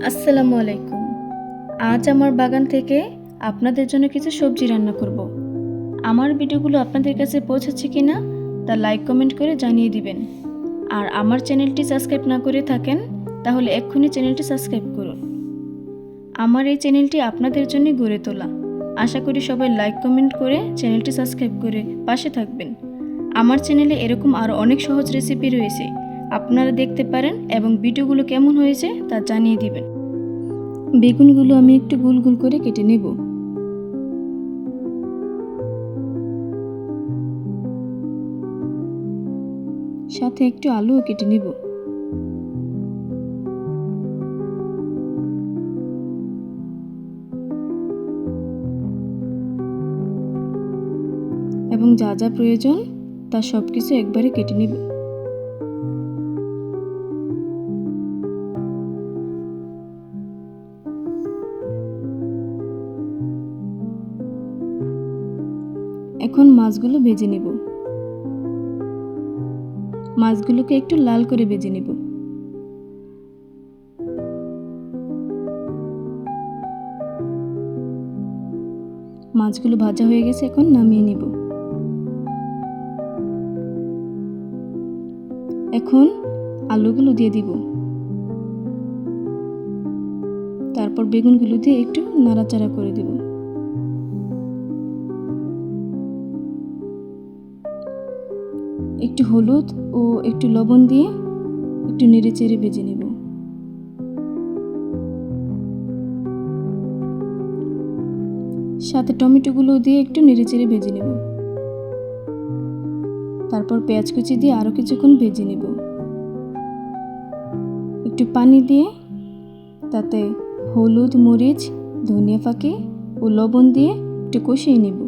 আসসালামু আলাইকুম। আজ আমার বাগান থেকে আপনাদের জন্য কিছু সবজি রান্না করব। আমার ভিডিওগুলো আপনাদের কাছে পৌঁছাচ্ছে কিনা তা লাইক কমেন্ট করে জানিয়ে দিবেন। আর আমার চ্যানেলটি সাবস্ক্রাইব না করে থাকেন তাহলে এক্ষুনি চ্যানেলটি সাবস্ক্রাইব করুন। আমার এই চ্যানেলটি আপনাদের জন্য গড়ে তোলা। আশা করি সবাই লাইক কমেন্ট করে চ্যানেলটি সাবস্ক্রাইব করে পাশে থাকবেন। আমার চ্যানেলে এরকম আরও অনেক সহজ রেসিপি রয়েছে, আপনারা দেখতে পারেন এবং ভিডিওগুলো কেমন হয়েছে তা জানিয়ে দিবেন। বেগুনগুলো আমি একটু গোল গোল করে কেটে নেব। সাথে একটু আলুও কেটে নেব। এবং যা যা প্রয়োজন তা সব কিছু একবারে কেটে নেব। এখন মাছগুলো ভেজে নেব। মাছগুলোকে একটু লাল করে ভেজে নেব। মাছগুলো ভাজা হয়ে গেছে, এখন নামিয়ে নেব। এখন আলুগুলো দিয়ে দিব। তারপর বেগুনগুলো দিয়ে একটু নাড়াচাড়া করে দেব। একটু হলুদ ও একটু লবণ দিয়ে একটু নেড়ে চেড়ে ভেজে নেব। সাথে টমেটোগুলো দিয়ে একটু নেড়ে চেড়ে ভেজে নেব। তারপর পেঁয়াজ কুচি দিয়ে আরও কিছুক্ষণ ভেজে নেব। একটু পানি দিয়ে তাতে হলুদ, মরিচ, ধনিয়া ফাঁকি ও লবণ দিয়ে একটু কষিয়ে নেব।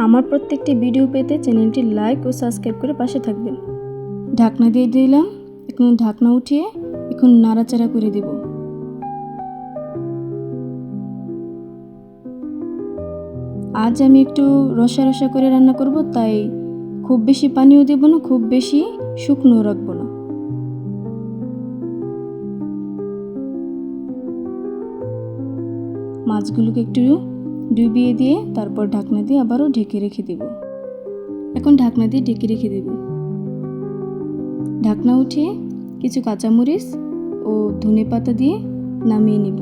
আমার প্রত্যেকটি ভিডিও পেতে চ্যানেলটি লাইক ও সাবস্ক্রাইব করে পাশে থাকবেন। ঢাকনা দিয়ে দিলাম। এখন ঢাকনা উঠিয়ে এখন নাড়াচাড়া করে দেব। আজ আমি একটু রসা রসা করে রান্না করব, তাই খুব বেশি পানিও দেব না, খুব বেশি শুকনো রাখবো না। মাছগুলোকে একটু ডুবিয়ে দিয়ে তারপর ঢাকনা দিয়ে আবারও ঢেকে রেখে দেব। এখন ঢাকনা দিয়ে ঢেকে রেখে দেব। ঢাকনা উঠিয়ে কিছু কাঁচামরিচ ও ধনেপাতা দিয়ে নামিয়ে নেব।